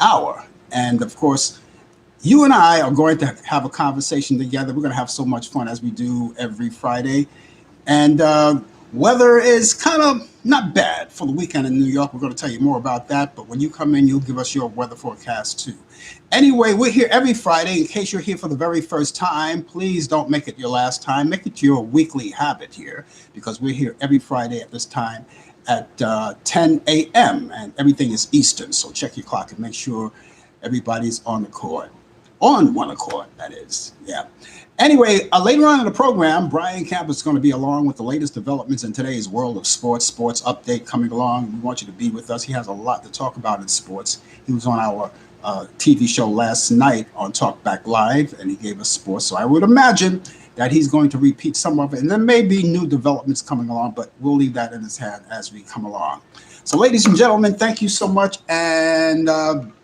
hour. And of course, you and I are going to have a conversation together. We're going to have so much fun as we do every Friday. And weather is kind of not bad for the weekend in New York. We're going to tell you more about that. But when you come in, you'll give us your weather forecast too. Anyway, we're here every Friday. In case you're here for the very first time, please don't make it your last time. Make it your weekly habit here because we're here every Friday at this time at 10 a.m. and everything is Eastern. So check your clock and make sure everybody's on the court. On one accord, that is. Yeah. Anyway, later on in the program, Brian Camp is going to be along with the latest developments in today's world of sports update coming along. We want you to be with us. He has a lot to talk about in sports. He was on our TV show last night on Talk Back Live, and he gave us sports. So I would imagine that he's going to repeat some of it. And there may be new developments coming along, but we'll leave that in his hand as we come along. So, ladies and gentlemen, thank you so much. And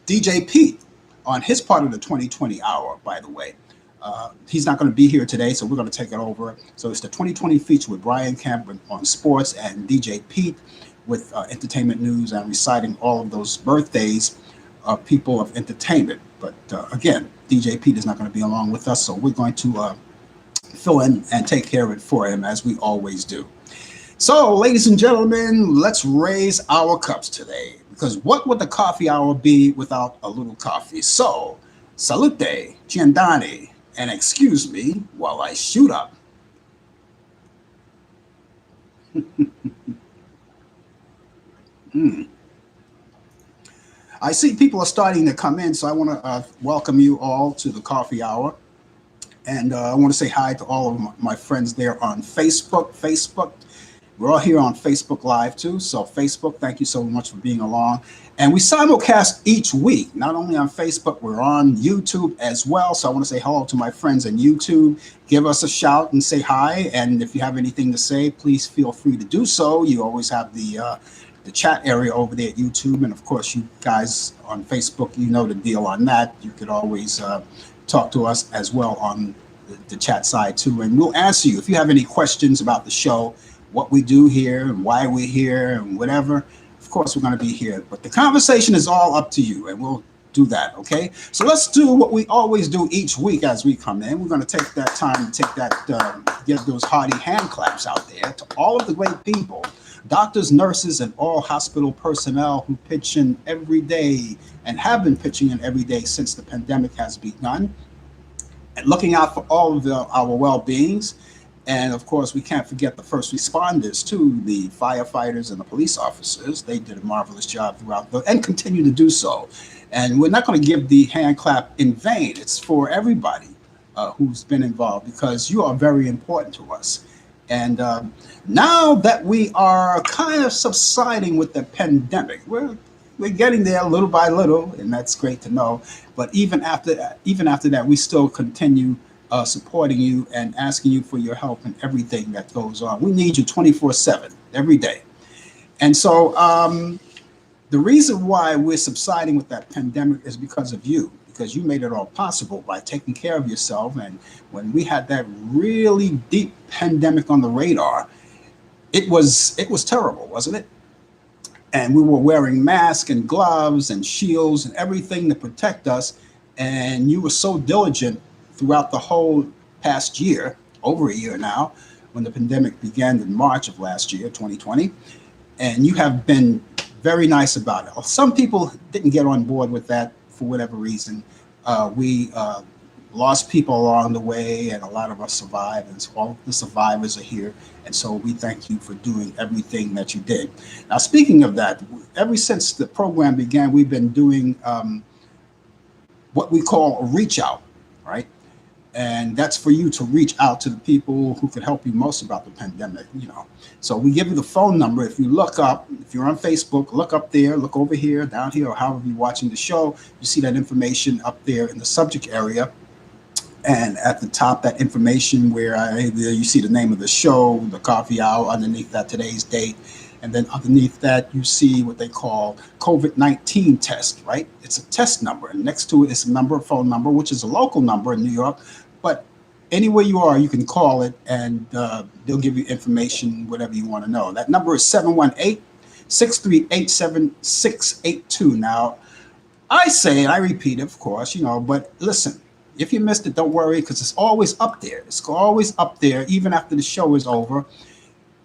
DJ Pete, on his part of the 2020 hour, by the way. He's not going to be here today, so we're going to take it over. So it's the 2020 feature with Brian Camp on sports and DJ Pete with entertainment news and reciting all of those birthdays of people of entertainment. But again, DJ Pete is not going to be along with us, so we're going to fill in and take care of it for him as we always do. So, ladies and gentlemen, let's raise our cups today. Because what would the coffee hour be without a little coffee? So, salute, Giandani, and excuse me while I shoot up. Mm. I see people are starting to come in, so I want to welcome you all to the coffee hour. And I want to say hi to all of my friends there on Facebook. We're all here on Facebook Live too. So Facebook, thank you so much for being along. And we simulcast each week, not only on Facebook, we're on YouTube as well. So I want to say hello to my friends on YouTube. Give us a shout and say hi. And if you have anything to say, please feel free to do so. You always have the chat area over there at YouTube. And of course, you guys on Facebook, you know the deal on that. You could always talk to us as well on the chat side too. And we'll answer you if you have any questions about the show, what we do here and why we're here and whatever. Of course, we're going to be here, but the conversation is all up to you, and we'll do that. Okay. So let's do what we always do each week as we come in. We're going to take that time to take that, get those hearty hand claps out there to all of the great people, doctors, nurses, and all hospital personnel who pitch in every day and have been pitching in every day since the pandemic has begun and looking out for all of our well-beings. And of course, we can't forget the first responders too, the firefighters and the police officers. They did a marvelous job throughout and continue to do so. And we're not going to give the hand clap in vain. It's for everybody who's been involved because you are very important to us. And now that we are kind of subsiding with the pandemic, we're getting there little by little, and that's great to know. But even after that, we still continue supporting you and asking you for your help in everything that goes on. We need you 24/7 every day. And so the reason why we're subsiding with that pandemic is because of you, because you made it all possible by taking care of yourself. And when we had that really deep pandemic on the radar, it was terrible, wasn't it? And we were wearing masks and gloves and shields and everything to protect us. And you were so diligent throughout the whole past year, over a year now, when the pandemic began in March of last year, 2020. And you have been very nice about it. Some people didn't get on board with that for whatever reason. We lost people along the way, and a lot of us survived, and so all the survivors are here. And so we thank you for doing everything that you did. Now, speaking of that, ever since the program began, we've been doing what we call a reach out, right? And that's for you to reach out to the people who could help you most about the pandemic, you know. So we give you the phone number. If you look up, if you're on Facebook, look up there, look over here, down here, or however you're watching the show, you see that information up there in the subject area. And at the top, that information where you see the name of the show, the coffee hour, underneath that today's date. And then underneath that, you see what they call COVID-19 test, right? It's a test number. And next to it is a phone number, which is a local number in New York. But anywhere you are, you can call it, and they'll give you information, whatever you want to know. That number is 718-638-7682. Now, I say it, I repeat it, of course, but listen, if you missed it, don't worry, because it's always up there. It's always up there, even after the show is over.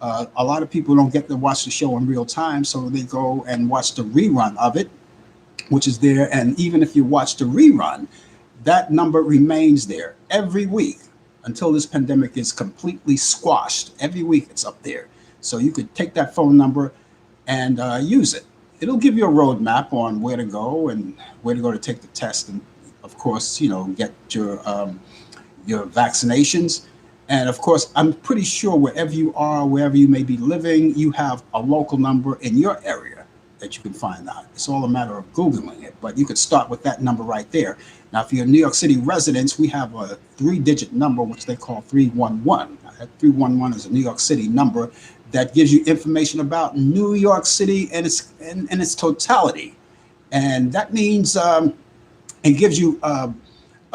A lot of people don't get to watch the show in real time, so they go and watch the rerun of it, which is there. And even if you watch the rerun, that number remains there every week until this pandemic is completely squashed. Every week it's up there. So you could take that phone number and use it. It'll give you a roadmap on where to go and where to go to take the test, and of course, get your vaccinations. And of course, I'm pretty sure wherever you are, wherever you may be living, you have a local number in your area that you can find out. It's all a matter of Googling it, but you could start with that number right there. Now, if you're New York City residents, we have a 3-digit number, which they call 311. Now, that 311 is a New York City number that gives you information about New York City and its totality. And that means it gives you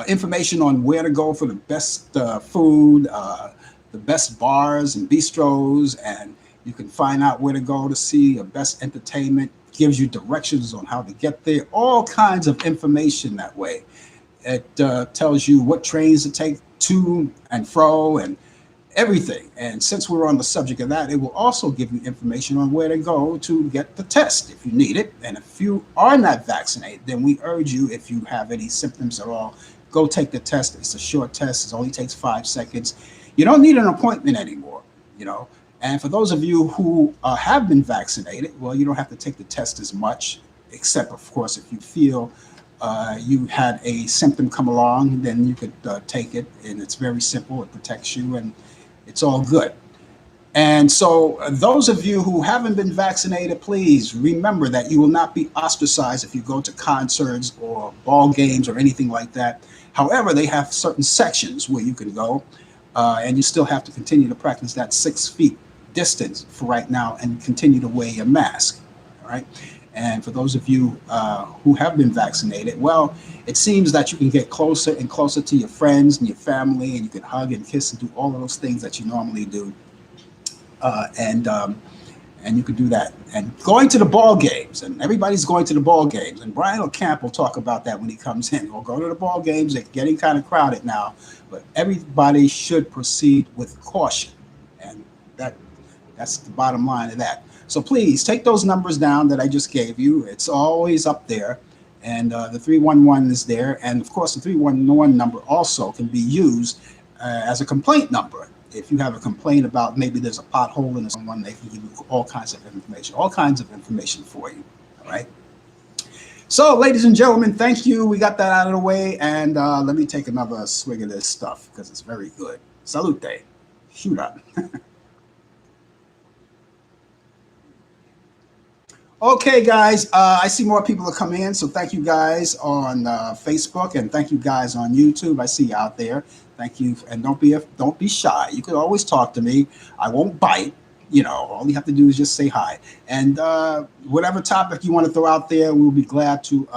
information on where to go for the best food, the best bars and bistros, and you can find out where to go to see the best entertainment. Gives you directions on how to get there, all kinds of information that way. It tells you what trains to take to and fro and everything. And since we're on the subject of that, it will also give you information on where to go to get the test if you need it. And if you are not vaccinated, then we urge you, if you have any symptoms at all, go take the test. It's a short test. It only takes 5 seconds. You don't need an appointment anymore, And for those of you who have been vaccinated, well, you don't have to take the test as much, except, of course, if you feel you had a symptom come along, then you could take it. And it's very simple. It protects you and it's all good. And so those of you who haven't been vaccinated, please remember that you will not be ostracized if you go to concerts or ball games or anything like that. However, they have certain sections where you can go, and you still have to continue to practice that 6 feet distance for right now and continue to wear your mask. All right. And for those of you who have been vaccinated, well, it seems that you can get closer and closer to your friends and your family, and you can hug and kiss and do all of those things that you normally do. And you could do that. And going to the ball games, and everybody's going to the ball games. And Brian O'Camp will talk about that when he comes in. We'll go to the ball games. They're getting kind of crowded now, but everybody should proceed with caution. And that's the bottom line of that. So please take those numbers down that I just gave you. It's always up there. And the 311 is there. And of course, the 311 number also can be used as a complaint number. If you have a complaint about maybe there's a pothole in someone, they can give you all kinds of information for you. All right. So, ladies and gentlemen, thank you. We got that out of the way. And let me take another swig of this stuff because it's very good. Salute. Shoot up. Okay, guys, I see more people are coming in, so thank you guys on Facebook, and thank you guys on YouTube. I see you out there. Thank you, and don't be shy. You can always talk to me. I won't bite. All you have to do is just say hi. And whatever topic you want to throw out there, we'll be glad to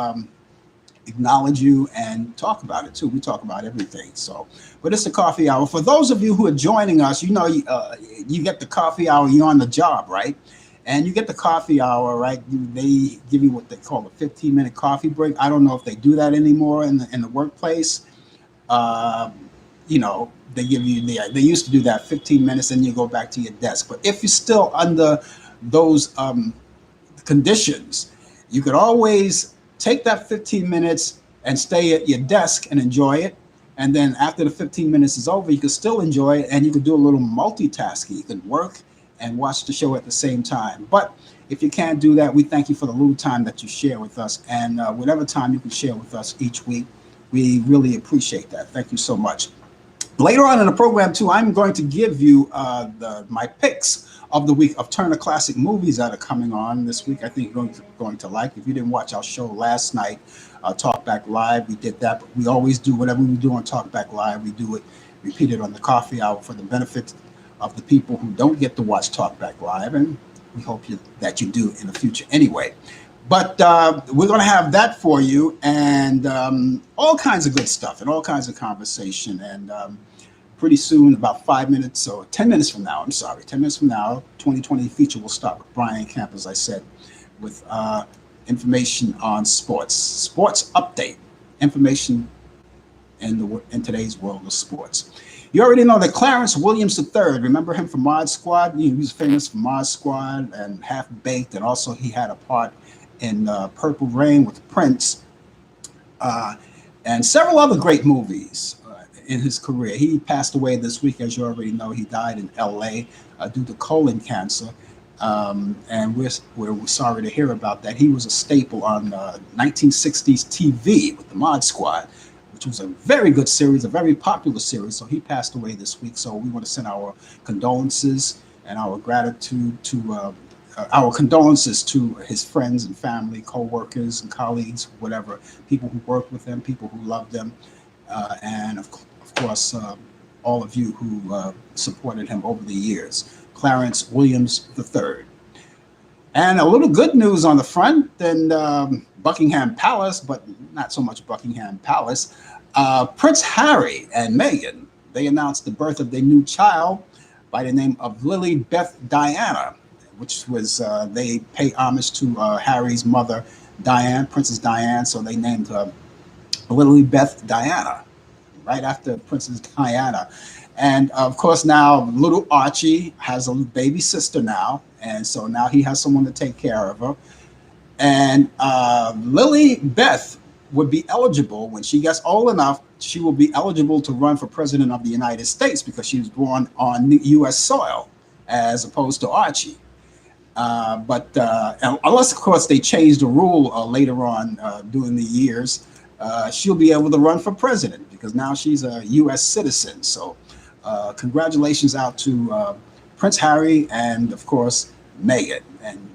acknowledge you and talk about it too. We talk about everything. So, but it's the coffee hour. For those of you who are joining us, you get the coffee hour. You're on the job, right? And you get the coffee hour, right? They give you what they call a 15-minute coffee break. I don't know if they do that anymore in the workplace. They give you they used to do that 15 minutes, and you go back to your desk. But if you're still under those conditions, you could always take that 15 minutes and stay at your desk and enjoy it. And then after the 15 minutes is over, you can still enjoy it, and you can do a little multitasking. You can work and watch the show at the same time. But if you can't do that, we thank you for the little time that you share with us, and whatever time you can share with us each week, we really appreciate that. Thank you so much. Later on in the program too, I'm going to give you my picks of the week of Turner Classic Movies that are coming on this week. I think you're going to like. If you didn't watch our show last night, Talk Back Live, we did that. But we always do whatever we do on Talk Back Live, we do it repeated on the coffee hour for the benefit of the people who don't get to watch Talk Back Live, and we hope that you do in the future anyway. But we're going to have that for you, and all kinds of good stuff and all kinds of conversation. And pretty soon, about 5 minutes or 10 minutes from now, 10 minutes from now, 2020 feature will start with Brian Camp, as I said, with information on sports update, information in today's world of sports. You already know that Clarence Williams III, remember him from Mod Squad? He was famous for Mod Squad and Half Baked, and also he had a part in Purple Rain with Prince, uh, and several other great movies in his career. He passed away this week, as you already know. He died in L.A. Due to colon cancer. And we're sorry to hear about that. He was a staple on 1960s TV with the Mod Squad, which was a very good series, a very popular series. So he passed away this week. So we want to send our condolences and our gratitude to our condolences to his friends and family, co-workers and colleagues, whatever, people who worked with him, people who loved him, and of course, all of you who supported him over the years. Clarence Williams III. And a little good news on the front in Buckingham Palace, but not so much Buckingham Palace. Prince Harry and Meghan, they announced the birth of their new child by the name of Lily Beth Diana, which was, they pay homage to Harry's mother, Diane, Princess Diane, so they named her Lily Beth Diana, right after Princess Diana. And of course, now little Archie has a baby sister now, and so now he has someone to take care of her. And Lily Beth would be eligible when she gets old enough. She will be eligible to run for president of the United States because she was born on U.S. soil, as opposed to Archie. But unless, of course, they change the rule later on during the years, she'll be able to run for president because now she's a U.S. citizen. So congratulations out to Prince Harry and, of course, Meghan. And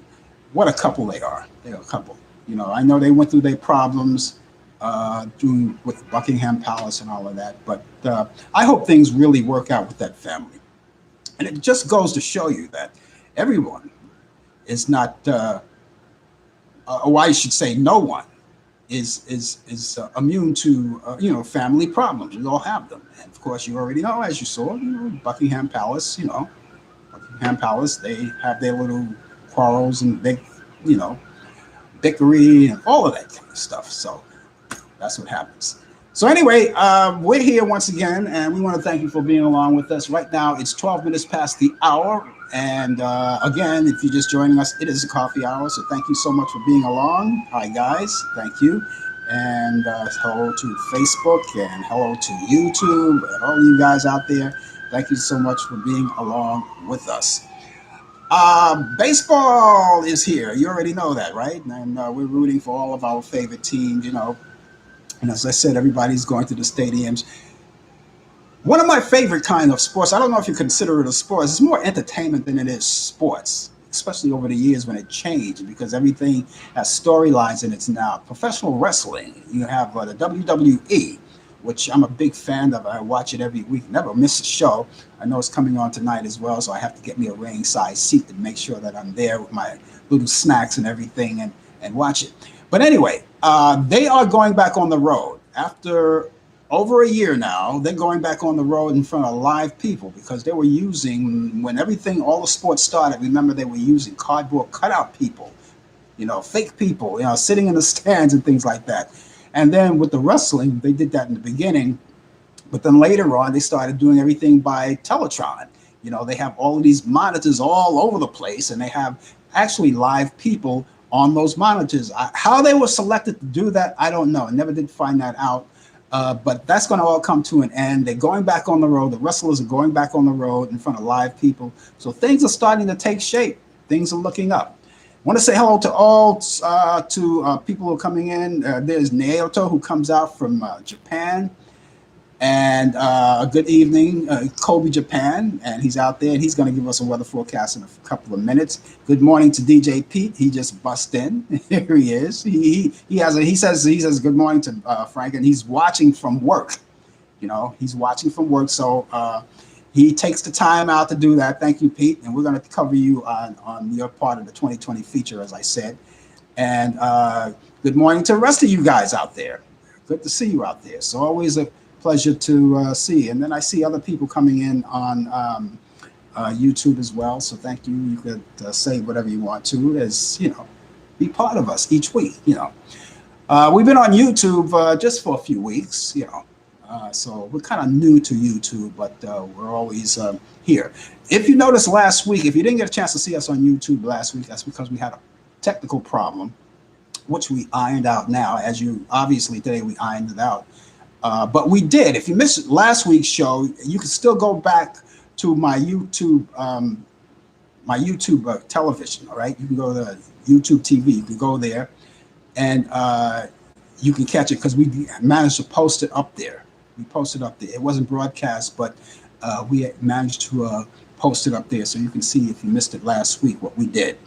what a couple they are. They're a couple. You know, I know they went through their problems with Buckingham Palace and all of that, but I hope things really work out with that family. And it just goes to show you that everyone is not, or I should say, no one is immune to family problems. We all have them, and of course, you already know, as you saw, Buckingham Palace. Buckingham Palace. They have their little quarrels and big, bickery and all of that kind of stuff. So that's what happens. So anyway, we're here once again, and we want to thank you for being along with us. Right now, it's 12 minutes past the hour. And again, if you're just joining us, it is a coffee hour. So thank you so much for being along. Hi, guys. Thank you. And hello to Facebook and hello to YouTube and all you guys out there. Thank you so much for being along with us. Baseball is here. You already know that, right? And we're rooting for all of our favorite teams, And as I said, everybody's going to the stadiums. One of my favorite kind of sports, I don't know if you consider it a sport, it's more entertainment than it is sports, especially over the years when it changed, because everything has storylines in it now. Professional wrestling, you have the WWE, which I'm a big fan of. I watch it every week, never miss a show. I know it's coming on tonight as well, so I have to get me a ringside seat to make sure that I'm there with my little snacks and everything and watch it. But anyway, they are going back on the road after over a year now. They're going back on the road in front of live people because they were using, when all the sports started, remember they were using cardboard cutout people, fake people, sitting in the stands and things like that. And then with the wrestling, they did that in the beginning. But then later on, they started doing everything by Teletron. They have all of these monitors all over the place, and they have actually live people on those monitors. How they were selected to do that, I don't know. I never did find that out. But that's going to all come to an end. They're going back on the road. The wrestlers are going back on the road in front of live people. So things are starting to take shape. Things are looking up. I want to say hello to all people who are coming in. There's Naoto, who comes out from Japan. And good evening, Kobe, Japan. And he's out there, and he's going to give us a weather forecast in a couple of minutes. Good morning to DJ Pete. He just bust in. Here he is. He says good morning to Frank, and he's watching from work. He's watching from work. So he takes the time out to do that. Thank you, Pete. And we're going to cover you on your part of the 2020 feature, as I said. And good morning to the rest of you guys out there. Good to see you out there. So always a pleasure to see. And then I see other people coming in on YouTube as well. So thank you. You could say whatever you want to. As be part of us each week. We've been on YouTube just for a few weeks. So we're kind of new to YouTube, but we're always here. If you noticed last week, if you didn't get a chance to see us on YouTube last week, that's because we had a technical problem, which we ironed out now. As you obviously today, we ironed it out. But we did. If you missed last week's show, you can still go back to my YouTube television. All right, you can go to YouTube TV. You can go there, and you can catch it because we managed to post it up there. We posted up there. It wasn't broadcast, but we managed to post it up there, so you can see if you missed it last week what we did.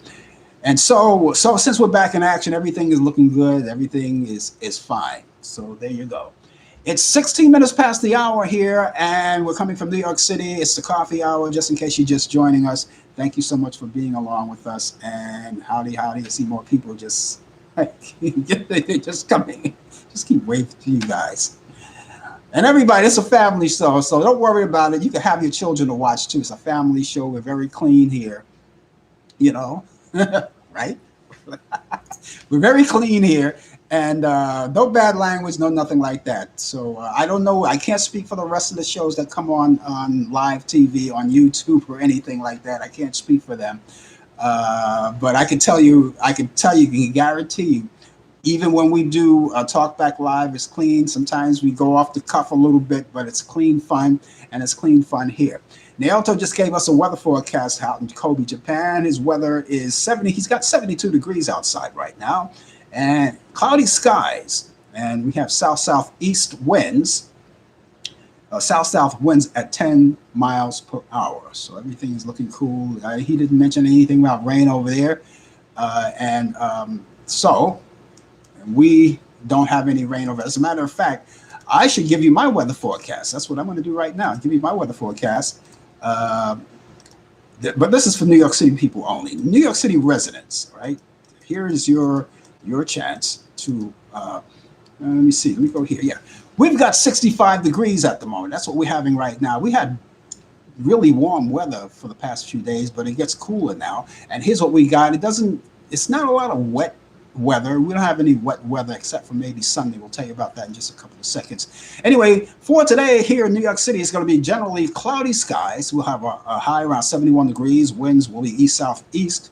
And so since we're back in action, everything is looking good. Everything is fine. So there you go. It's 16 minutes past the hour here, and we're coming from New York City. It's the coffee hour, just in case you're just joining us. Thank you so much for being along with us. And howdy. I see more people just just coming. Just keep waving to you guys. And everybody, it's a family show, so don't worry about it. You can have your children to watch too. It's a family show. We're very clean here, right? We're very clean here, and no bad language, no nothing like that. So I don't know. I can't speak for the rest of the shows that come on live TV, on YouTube, or anything like that. I can't speak for them, but I can guarantee you. Even when we do Talk Back Live, it's clean. Sometimes we go off the cuff a little bit, but it's clean fun, and it's clean fun here. Naoto just gave us a weather forecast out in Kobe, Japan. His weather is 70. He's got 72 degrees outside right now, and cloudy skies. And we have south-southeast winds, south-south winds at 10 miles per hour. So everything is looking cool. He didn't mention anything about rain over there, so we don't have any rain over. As a matter of fact, I should give you my weather forecast. That's what I'm going to do right now. Give you my weather forecast. But this is for New York City people only. New York City residents, right? Here is your chance to, let me see. Let me go here. Yeah. We've got 65 degrees at the moment. That's what we're having right now. We had really warm weather for the past few days, but it gets cooler now. And here's what we got. It's not a lot of wet weather. We don't have any wet weather except for maybe Sunday. We'll tell you about that in just a couple of seconds. Anyway, for today here in New York City, it's going to be generally cloudy skies. We'll have a high around 71 degrees. Winds will be east-southeast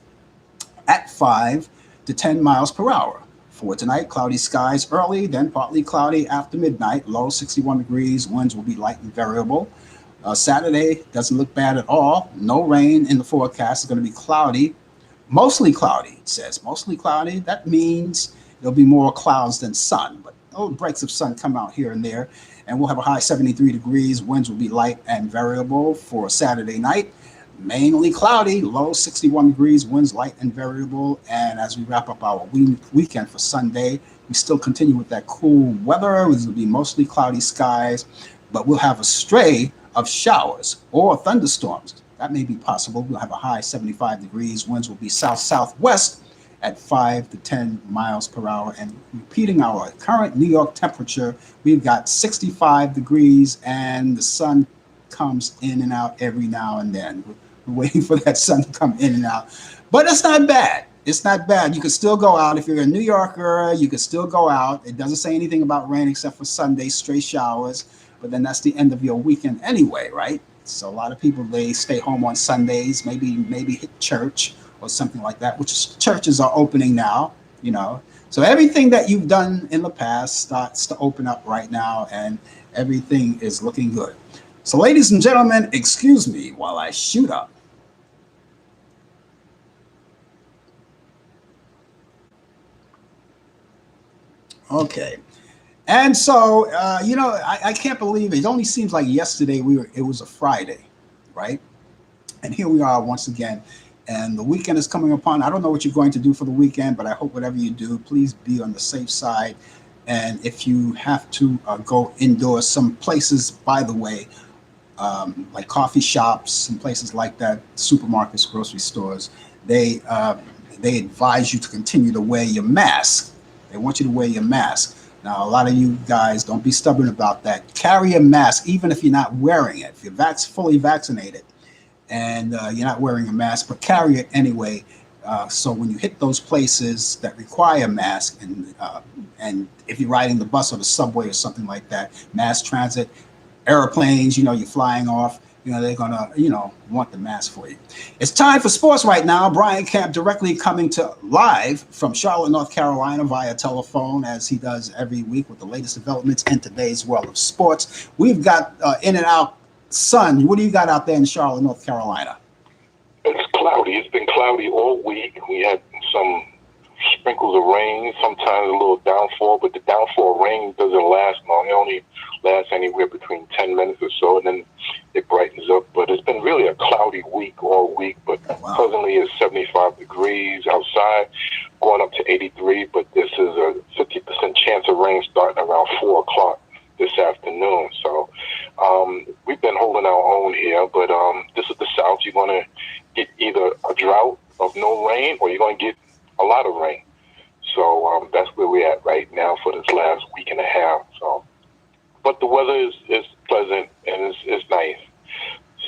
at 5 to 10 miles per hour. For tonight, cloudy skies early, then partly cloudy after midnight. Low 61 degrees. Winds will be light and variable. Saturday doesn't look bad at all. No rain in the forecast. It's going to be cloudy. Mostly cloudy, it says. Mostly cloudy. That means there'll be more clouds than sun, but little breaks of sun come out here and there. And we'll have a high 73 degrees. Winds will be light and variable for Saturday night. Mainly cloudy, low 61 degrees, winds light and variable. And as we wrap up our weekend for Sunday, we still continue with that cool weather. It will be mostly cloudy skies, but we'll have a stray of showers or thunderstorms. That may be possible. We'll have a high 75 degrees. Winds will be south-southwest at 5 to 10 miles per hour. And repeating our current New York temperature, we've got 65 degrees, and the sun comes in and out every now and then. We're waiting for that sun to come in and out. But it's not bad. It's not bad. You can still go out. If you're a New Yorker, you can still go out. It doesn't say anything about rain except for Sunday, straight showers. But then that's the end of your weekend anyway, right? So a lot of people, they stay home on Sundays, maybe hit church or something like that, which churches are opening now, So everything that you've done in the past starts to open up right now, and everything is looking good. So ladies and gentlemen, excuse me while I shoot up. Okay. And so, I can't believe it. It only seems like yesterday it was a Friday, right? And here we are once again. And the weekend is coming upon. I don't know what you're going to do for the weekend, but I hope whatever you do, please be on the safe side. And if you have to go indoors, some places, by the way, like coffee shops and places like that, supermarkets, grocery stores, they advise you to continue to wear your mask. They want you to wear your mask. Now, a lot of you guys, don't be stubborn about that. Carry a mask, even if you're not wearing it. If you're fully vaccinated and you're not wearing a mask, but carry it anyway. So when you hit those places that require masks, and if you're riding the bus or the subway or something like that, mass transit, airplanes, you're flying off, they're gonna, want the mask for you. It's time for sports right now. Brian Camp directly coming to live from Charlotte, North Carolina via telephone, as he does every week with the latest developments in today's world of sports. We've got in and out sun. What do you got out there in Charlotte, North Carolina? It's cloudy. It's been cloudy all week. We had some sprinkles of rain, sometimes a little downfall, but the downfall rain doesn't last long. It only lasts anywhere between 10 minutes or so, and then it brightens up. But it's been really a cloudy week all week, but presently it's 75 degrees outside, going up to 83, but this is a 50% chance of rain starting around 4 o'clock this afternoon. So we've been holding our own here, but this is the South. You're going to get either a drought of no rain or you're going to get a lot of rain. So that's where we're at right now for this last week and a half. So, but the weather is pleasant and it's nice.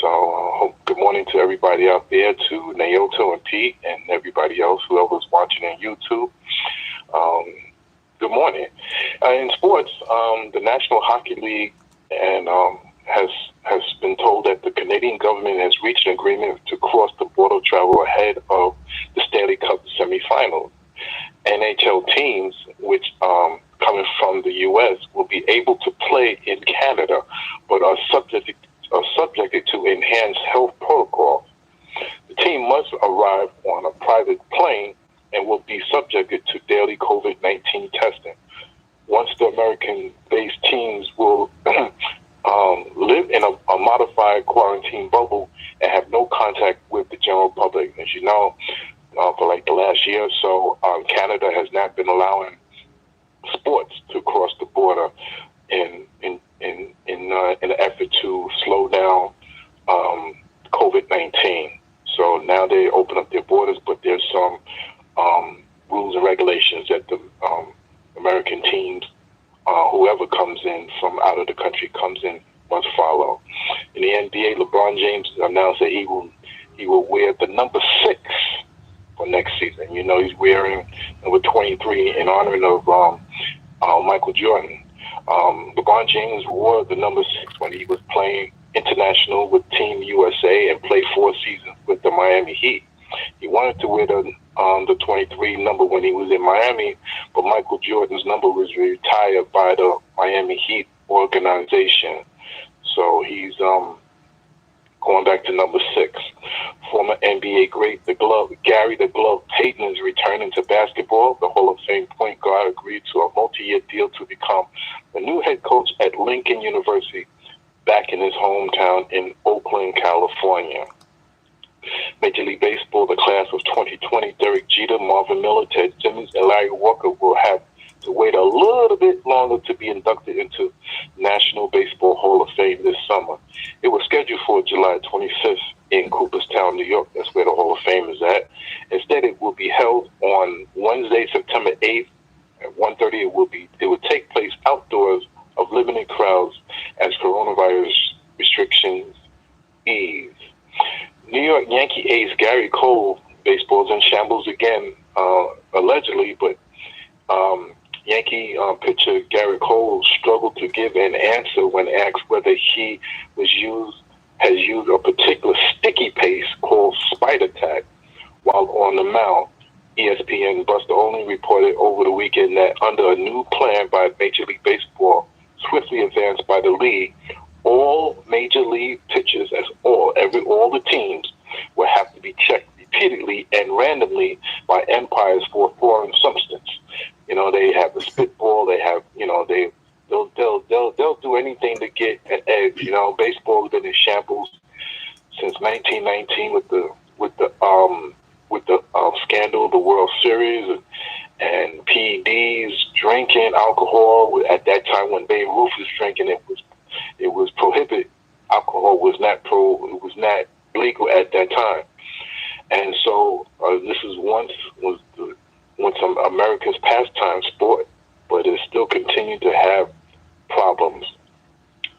So good morning to everybody out there, to Naoto and Pete and everybody else, whoever's watching on YouTube. Good morning. In sports, the National Hockey League and has been told that the Canadian government has reached an agreement to cross the border travel ahead of the Stanley Cup semifinals. NHL teams, which coming from the U.S., will be able to play in Canada, but are subjected to enhanced health protocols. The team must arrive on a private plane and will be subjected to daily COVID-19 testing. Once the American-based teams will live in a modified quarantine bubble and have no contact with the general public. As you know, for like the last year or so, Canada has not been allowing sports to cross the border in an effort to slow down COVID-19. So now they open up their borders, but there's some rules and regulations that the American teams, whoever comes in from out of the country comes in, must follow. In the NBA, LeBron James announced that he will wear the number 6 for next season. He's wearing number 23 in honor of Michael Jordan. LeBron James wore the number 6 when he was playing international with Team USA and played 4 seasons with the Miami Heat. He wanted to wear the 23 number when he was in Miami, but Michael Jordan's number was retired by the Miami Heat organization. So he's going back to number 6. Former NBA great Gary the Glove Payton is returning to basketball. The Hall of Fame point guard agreed to a multi-year deal to become the new head coach at Lincoln University, back in his hometown in Oakland, California. Major League Baseball, the class of 2020, Derek Jeter, Marvin Miller, Ted Simmons, and Larry Walker will have to wait a little bit longer to be inducted into National Baseball Hall of Fame this summer. It was scheduled for July 25th in Cooperstown, New York. That's where the Hall of Fame is at. Instead, it will be held on Wednesday, September 8th at 1:30. It will take place outdoors of limited crowds as coronavirus restrictions ease. New York Yankee ace Gary Cole, baseball's in shambles again, allegedly, but Yankee pitcher Gary Cole struggled to give an answer when asked whether he has used a particular sticky paste called Spider Tack while on the mound. ESPN Buster Olney reported over the weekend that under a new plan by Major League Baseball, swiftly advanced by the league, all major league pitchers, all the teams, will have to be checked repeatedly and randomly by umpires for foreign substance. They have the spitball. They have, they'll do anything to get an edge. Baseball's been in shambles since 1919 with the scandal, the World Series, and PEDs, drinking alcohol. At that time when Babe Ruth was drinking, it was prohibited. Alcohol was not legal at that time, and so this is once America's pastime sport, but it still continued to have problems.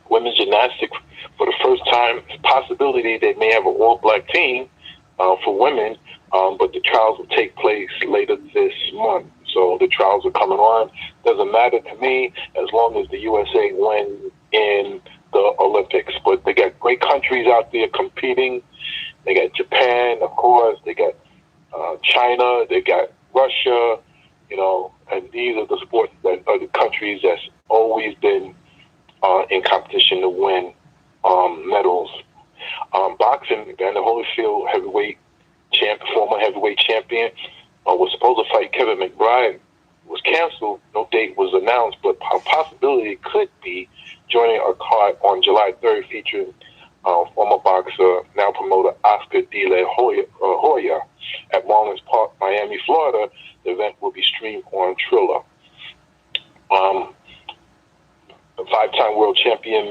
Women's gymnastics, for the first time, possibility they may have an all-black team for women, but the trials will take place later this month. So the trials are coming on. Doesn't matter to me as long as the USA win in the Olympics. But they got great countries out there competing. They got Japan, of course. They got China. They got Russia. And these are the sports that are the countries that's always been in competition to win medals. Boxing, Evander Holyfield, former heavyweight champion, was supposed to fight Kevin McBride. Was canceled. No date was announced, but a possibility could be joining a card on July 3rd featuring former boxer, now promoter Oscar De La Hoya at Marlins Park, Miami, Florida. The event will be streamed on Triller. The five-time world champion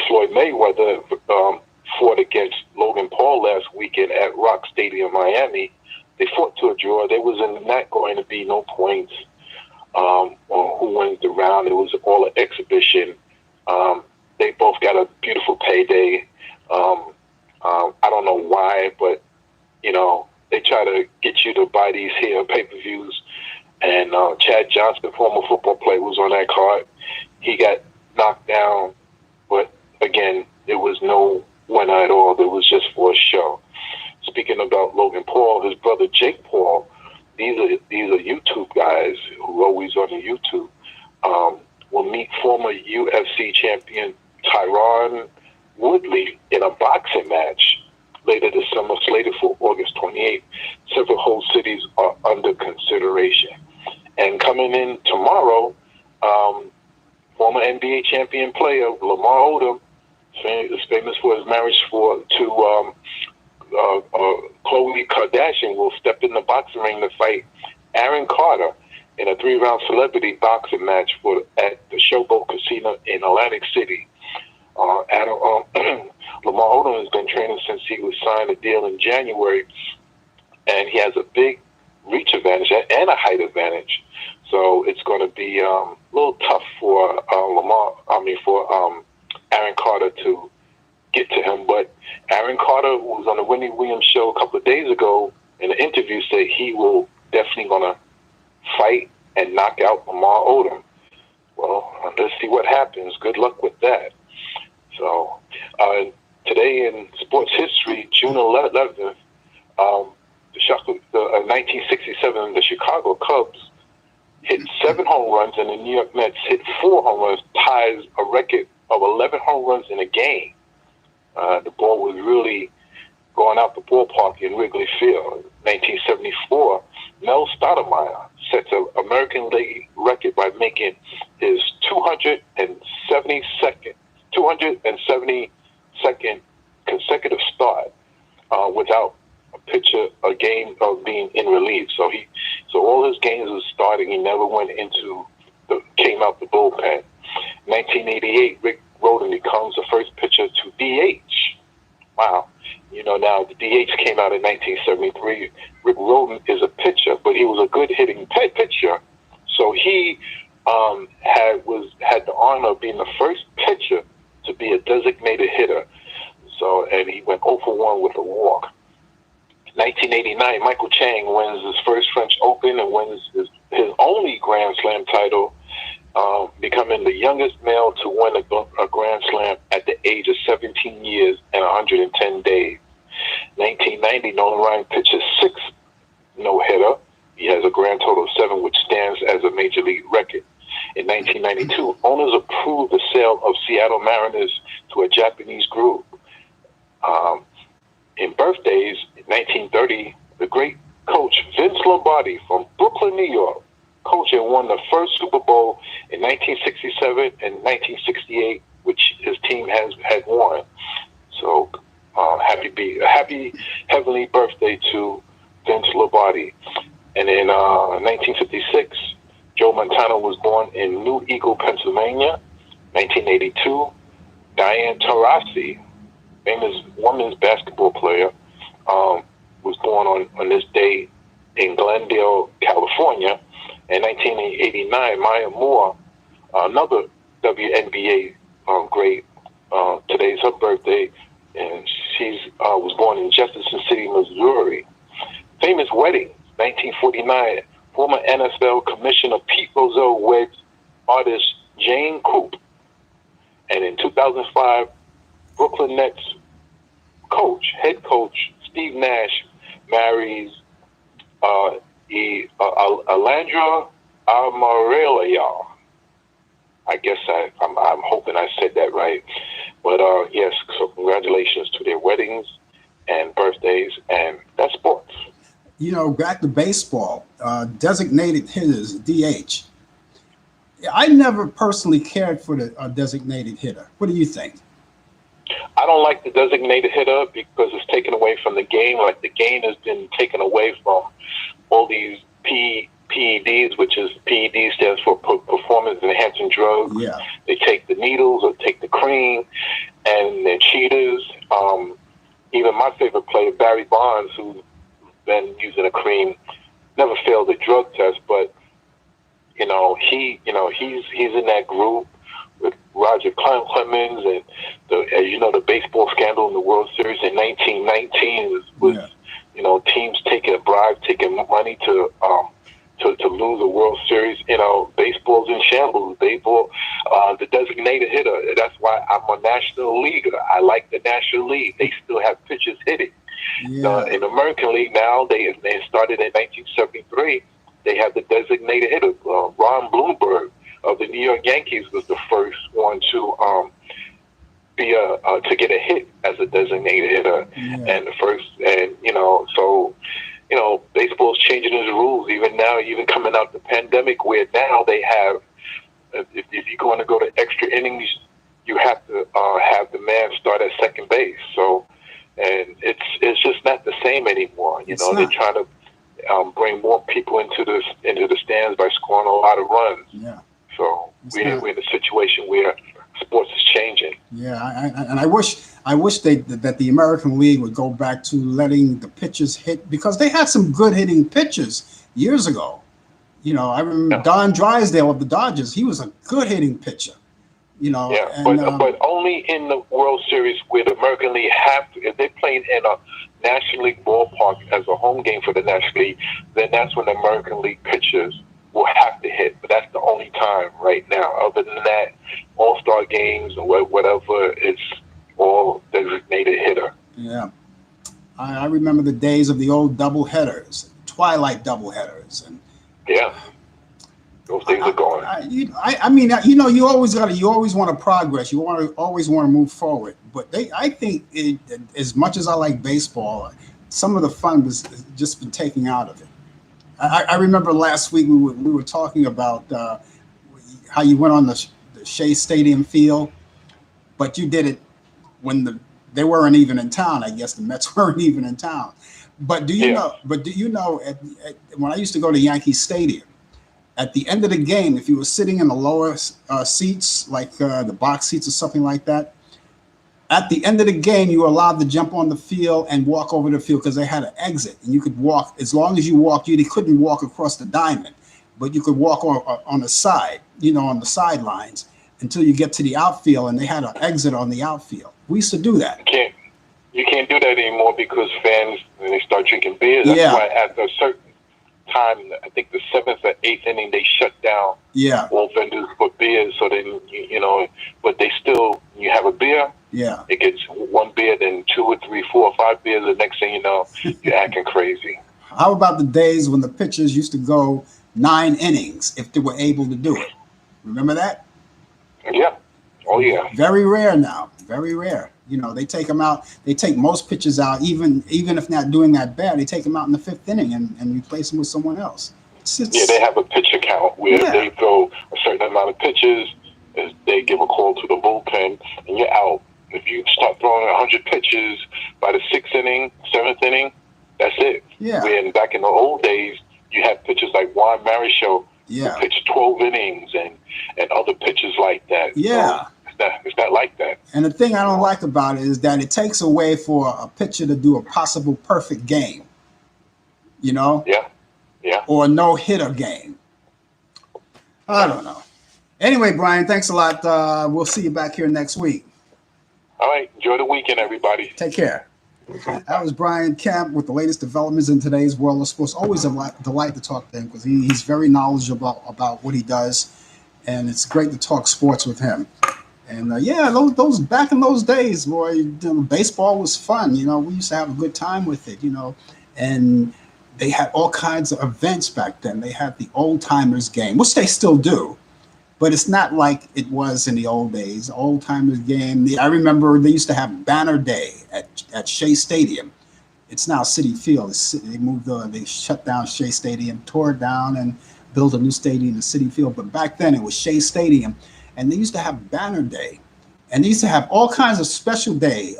Floyd Mayweather fought against Logan Paul last weekend at Rock Stadium, Miami. They fought to a draw. There was not going to be no points on who wins the round. It was all an exhibition. They both got a beautiful payday. I don't know why, but they try to get you to buy these here pay-per-views. And Chad Johnson, former football player, was on that card. He got knocked down, but again, there was no winner at all. It was just for a show. Speaking about Logan Paul, his brother Jake Paul, these are YouTube guys who are always on the YouTube. Will meet former UFC champion Tyron Woodley in a boxing match later this summer, slated for August 28th. Several host cities are under consideration. And coming in tomorrow, former NBA champion player Lamar Odom is famous for his marriage to Khloe Kardashian, will step in the boxing ring to fight Aaron Carter in a 3-round celebrity boxing match at the Showboat Casino in Atlantic City. Lamar Odom has been training since he was signed a deal in January, and he has a big reach advantage and a height advantage. So it's going to be a little tough for Aaron Carter to get to him. But Aaron Carter, who was on the Wendy Williams show a couple of days ago, in an interview, said he will definitely going to fight and knock out Lamar Odom. Well, let's see what happens. Good luck with that. So today in sports history, June 11th, 1967, the Chicago Cubs hit 7 home runs, and the New York Mets hit 4 home runs, ties a record of 11 home runs in a game. The ball was really going out the ballpark in Wrigley Field. 1974, Mel Stoudemire sets an American League record by making his 272nd consecutive start without a game of being in relief. So all his games was starting. He never came out the bullpen. 1988, Rick Rhoden becomes the first pitcher to DH. Wow. Now the DH came out in 1973. Rick Rhoden is a pitcher, but he was a good hitting pitcher. So he had the honor of being the first pitcher to be a designated hitter. And he went 0 for 1 with a walk. 1989, Michael Chang wins his first French Open and wins his only Grand Slam title, becoming the youngest male to win a Grand Slam at the age of 17 years and 110 days. 1990, Nolan Ryan pitches 6 no-hitter. He has a grand total of 7, which stands as a major league record. In 1992, owners approved the sale of Seattle Mariners to a Japanese group. In birthdays, in 1930, the great coach Vince Lombardi from Brooklyn, New York, coached and won the first Super Bowl in 1967 and 1968, which his team had won. So happy heavenly birthday to Vince Lombardi. And in 1956, Joe Montana was born in New Eagle, Pennsylvania. 1982, Diane Taurasi, famous women's basketball player, was born on this day in Glendale, California. In 1989, Maya Moore, another WNBA great, today's her birthday, and He was born in Jefferson City, Missouri. Famous wedding, 1949. Former NFL Commissioner Pete Rozelle weds artist Jane Coop. And in 2005, Brooklyn Nets head coach Steve Nash marries Allandra Amarella. I guess I'm hoping I said that right. But yes, so congratulations to their weddings and birthdays, and that's sports. You know, back to baseball, designated hitters, DH. I never personally cared for the designated hitter. What do you think? I don't like the designated hitter because it's taken away from the game. Like, the game has been taken away from all these PEDs, which is PED stands for performance enhancing drugs. Yeah. They take the needles or take the cream, and they're cheaters. Even my favorite player, Barry Bonds, who's been using a cream, never failed a drug test, but he's in that group with Roger Clemens, and the baseball scandal in the World Series in 1919 was teams taking bribes, taking money to lose a World Series. Baseball's in shambles. Baseball, the designated hitter. That's why I'm a National Leaguer. I like the National League. They still have pitchers hitting. Yeah. In the American League now, they started in 1973. They have the designated hitter. Ron Bloomberg of the New York Yankees was the first one to get a hit as a designated hitter, and the first, baseball's changing its rules even now, even coming out the pandemic, where now they have, if you're going to go to extra innings, you have to have the man start at second base. So, and it's just not the same anymore. They're trying to bring more people into the stands by scoring a lot of runs. Yeah. So we're in a situation where sports is changing. Yeah, I wish that the American League would go back to letting the pitchers hit, because they had some good hitting pitchers years ago. I remember Don Drysdale of the Dodgers. He was a good hitting pitcher. But only in the World Series, where the American League have to, if they're playing in a National League ballpark as a home game for the National League, then that's when the American League pitchers will have to hit. But that's the only time right now. Other than that, all-star games or whatever, it's all designated hitter. Yeah. I remember the days of the old doubleheaders, twilight doubleheaders, and those things are gone. You always want to progress. You always want to move forward. But I think as much as I like baseball, some of the fun has just been taken out of it. I remember last week we were talking about how you went on the Shea Stadium field, but you did it when they weren't even in town. I guess the Mets weren't even in town. But do you know? When I used to go to Yankee Stadium, at the end of the game, if you were sitting in the lower seats, like the box seats or something like that, at the end of the game, you were allowed to jump on the field and walk over the field, because they had an exit, and you could walk. As long as you walked, you couldn't walk across the diamond, but you could walk on the side, on the sidelines, until you get to the outfield, and they had an exit on the outfield. We used to do that. You can't do that anymore because fans, when they start drinking beer, that's why at a certain time, I think the 7th or 8th inning, they shut down all vendors for beers. So then, but they still, you have a beer, it gets one beer, then 2 or 3, 4 or 5 beers. The next thing you know, you're acting crazy. How about the days when the pitchers used to go 9 innings if they were able to do it? Remember that? Yeah. Oh, yeah. Very rare now. Very rare. They take them out. They take most pitchers out, even if not doing that bad. They take them out in the 5th inning and replace them with someone else. They have a pitcher count where they throw a certain amount of pitches. They give a call to the bullpen, and you're out. If you start throwing 100 pitches by the 6th inning, 7th inning, that's it. Yeah. When back in the old days, you had pitchers like Juan Marichal who pitched 12 innings and other pitchers like that. Yeah. So it's not like that. And the thing I don't like about it is that it takes away for a pitcher to do a possible perfect game. Yeah. Or a no-hitter game. I don't know. Anyway, Brian, thanks a lot. We'll see you back here next week. All right. Enjoy the weekend, everybody. Take care. That was Brian Kemp with the latest developments in today's world of sports. Always a delight to talk to him because he's very knowledgeable about what he does, and it's great to talk sports with him. And yeah, those back in those days, boy, baseball was fun. We used to have a good time with it. And they had all kinds of events back then. They had the old timers game, which they still do, but it's not like it was in the old days. Old timers game. I remember they used to have Banner Day at Shea Stadium. It's now City Field. They moved on. They shut down Shea Stadium, tore it down, and built a new stadium in City Field. But back then it was Shea Stadium, and they used to have Banner Day, and they used to have all kinds of special day,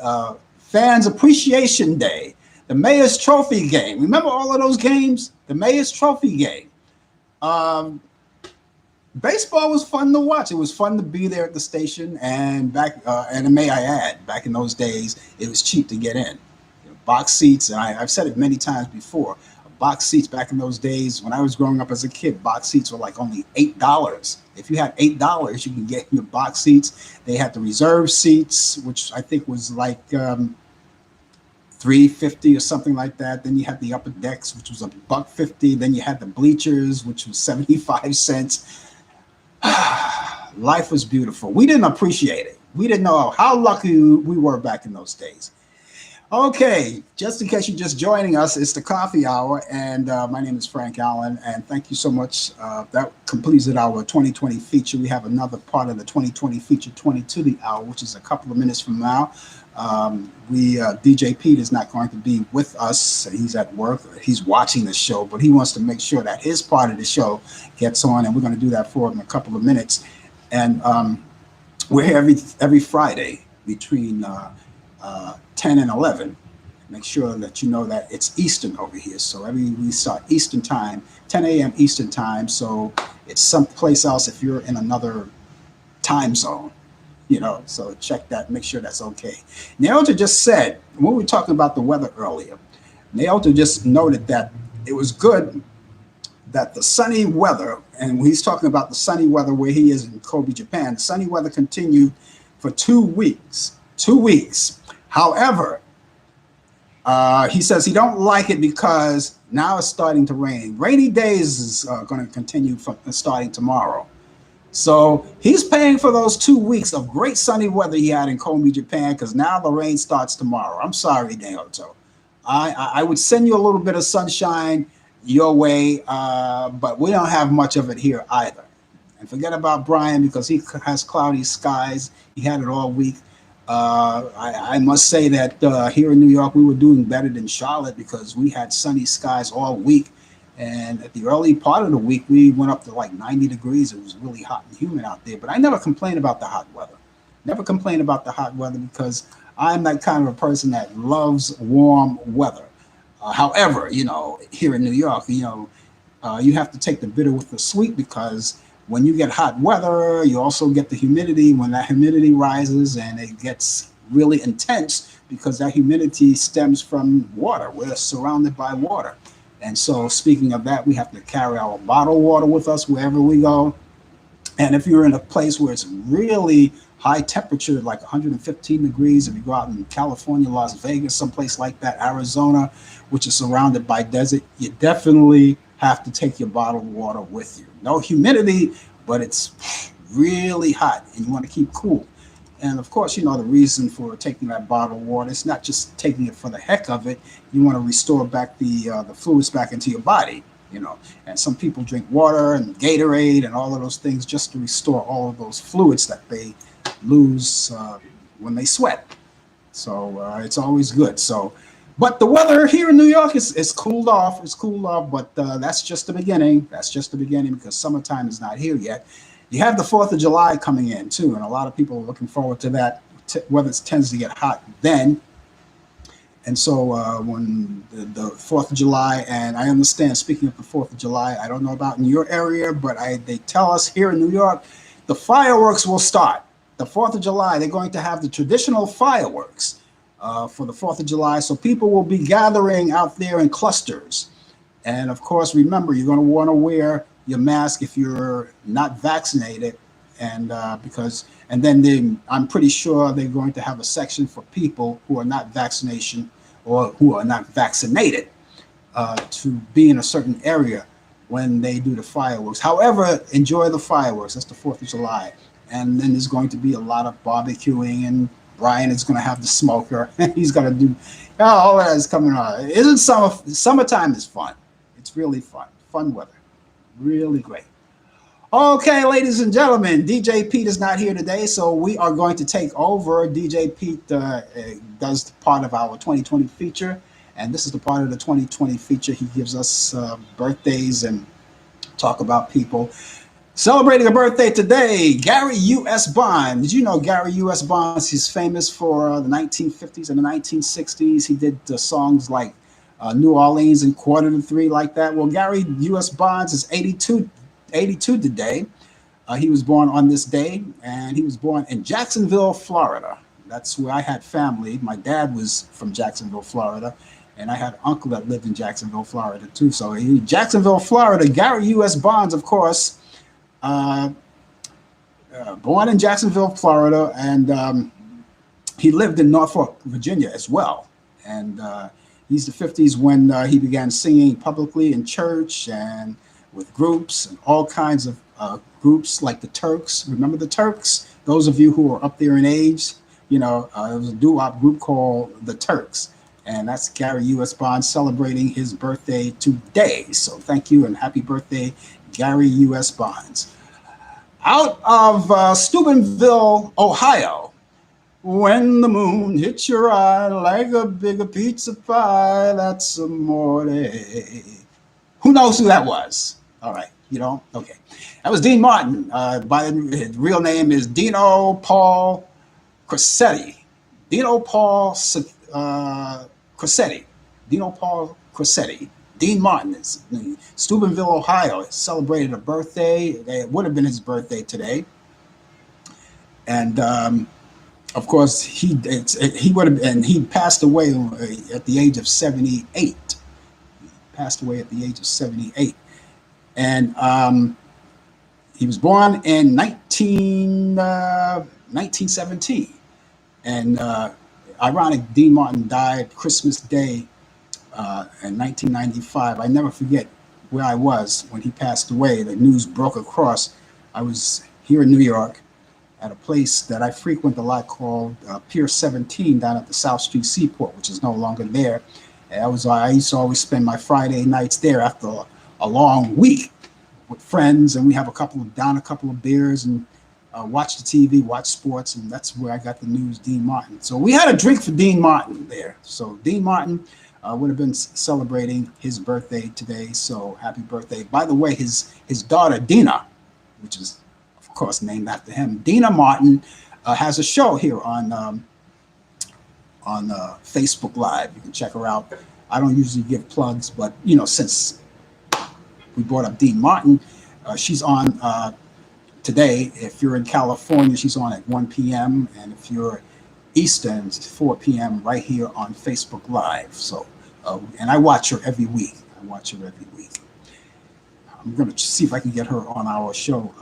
Fans Appreciation Day, the Mayor's Trophy game. Remember all of those games? The Mayor's Trophy game. Um, Baseball was fun to watch. It was fun to be there at the station, and and may I add, back in those days, it was cheap to get in. Box seats, and I've said it many times before. Box seats back in those days, when I was growing up as a kid, box seats were like only $8. If you had $8, you can get your box seats. They had the reserve seats, which I think was like $3.50 or something like that. Then you had the upper decks, which was $1.50. Then you had the bleachers, which was 75 cents. Life was beautiful. We didn't appreciate it. We didn't know how lucky we were back in those days. Okay, just in case you're just joining us, it's the coffee hour, and my name is Frank Allan, and thank you so much. That completes our 2020 feature. We have another part of the 2020 feature, 20 to the hour, which is a couple of minutes from now. DJ Pete is not going to be with us. He's at work. He's watching the show, but he wants to make sure that his part of the show gets on, and we're going to do that for him in a couple of minutes. And we're here every Friday between 10 and 11. Make sure that you know that it's Eastern over here. So we start Eastern time, 10 a.m. Eastern time. So it's someplace else if you're in another time zone. So check that, make sure that's okay. Naota just said, when we were talking about the weather earlier, Naota just noted that it was good that the sunny weather, and he's talking about the sunny weather where he is in Kobe, Japan, the sunny weather continued for 2 weeks. 2 weeks. However, he says he don't like it because now it's starting to rain. Rainy days is going to continue starting tomorrow. So he's paying for those 2 weeks of great sunny weather he had in Kobe, Japan, because now the rain starts tomorrow. I'm sorry, Naoto. I would send you a little bit of sunshine your way, but we don't have much of it here either. And forget about Brian because he has cloudy skies. He had it all week. I must say that here in New York, we were doing better than Charlotte because we had sunny skies all week. And at the early part of the week, we went up to like 90 degrees. It was really hot and humid out there. But I never complain about the hot weather. Never complain about the hot weather because I'm that kind of a person that loves warm weather. However, here in New York, you have to take the bitter with the sweet because when you get hot weather, you also get the humidity. When that humidity rises and it gets really intense because that humidity stems from water. We're surrounded by water. And so speaking of that, we have to carry our bottled water with us wherever we go. And if you're in a place where it's really high temperature, like 115 degrees, if you go out in California, Las Vegas, someplace like that, Arizona, which is surrounded by desert, you definitely have to take your bottled water with you. No humidity, but it's really hot and you want to keep cool. And of course, the reason for taking that bottled water, it's not just taking it for the heck of it. You want to restore back the fluids back into your body, And some people drink water and Gatorade and all of those things just to restore all of those fluids that they lose when they sweat. So it's always good. But the weather here in New York is cooled off. It's cooled off, but that's just the beginning. That's just the beginning because summertime is not here yet. You have the 4th of July coming in, too, and a lot of people are looking forward to that. Weather tends to get hot then. And so when the 4th of July, and I understand, speaking of the 4th of July, I don't know about in your area, but they tell us here in New York, the fireworks will start. The 4th of July, they're going to have the traditional fireworks for the 4th of July. So people will be gathering out there in clusters. And of course, remember, you're going to want to wear your mask if you're not vaccinated And and then I'm pretty sure they're going to have a section for people who are not vaccination or who are not vaccinated to be in a certain area when they do the fireworks. However, enjoy the fireworks. That's the 4th of July. And then there's going to be a lot of barbecuing, and Brian is going to have the smoker. He's going to do all that is coming on. Isn't summertime is fun? It's really fun. Fun weather. Really great. Okay, ladies and gentlemen, DJ Pete is not here today, so we are going to take over. DJ Pete does part of our 2020 feature, and this is the part of the 2020 feature. He gives us birthdays and talk about people celebrating a birthday today. Gary U.S. Bond. Did you know Gary U.S. Bonds? He's famous for the 1950s and the 1960s. He did songs like New Orleans and Quarter to Three, like that. Well, Gary U.S. Bonds is 82 today. He was born on this day, and he was born in Jacksonville, Florida. That's where I had family. My dad was from Jacksonville, Florida, and I had an uncle that lived in Jacksonville, Florida, too. So Jacksonville, Florida, Gary U.S. Bonds, of course, born in Jacksonville, Florida, and he lived in Norfolk, Virginia as well. And he's the 50s when he began singing publicly in church and with groups and all kinds of groups like the Turks. Remember the Turks? Those of you who are up there in age, there was a doo-wop group called the Turks. And that's Gary U.S. Bond celebrating his birthday today. So thank you and happy birthday, Gary U.S. Bonds. Out of Steubenville, Ohio, when the moon hits your eye like a bigger pizza pie, that's amore. Who knows who that was? All right, you don't? Okay. That was Dean Martin. His real name is Dino Paul Crosetti. Dino Paul Crosetti. Dino Paul Crosetti. Dean Martin is in Steubenville, Ohio. He celebrated a birthday. It would have been his birthday today. And of course, he would have, and he passed away at the age of 78. He passed away at the age of 78. And he was born in 1917. And ironic, Dean Martin died Christmas Day in 1995. I never forget where I was when he passed away. The news broke across. I was here in New York at a place that I frequent a lot called Pier 17 down at the South Street Seaport, which is no longer there. I used to always spend my Friday nights there after a long week with friends, and we have a couple of beers and watch the TV, watch sports, and that's where I got the news, Dean Martin. So we had a drink for Dean Martin there. So Dean Martin would have been celebrating his birthday today. So happy birthday. By the way, his daughter, Dina, which is, of course, named after him, Dina Martin, has a show here on Facebook Live. You can check her out. I don't usually give plugs, but, since we brought up Dean Martin, she's on today. If you're in California, she's on at 1 p.m. And if you're Eastern, it's 4 p.m. right here on Facebook Live. So, and I watch her every week. I'm going to see if I can get her on our show,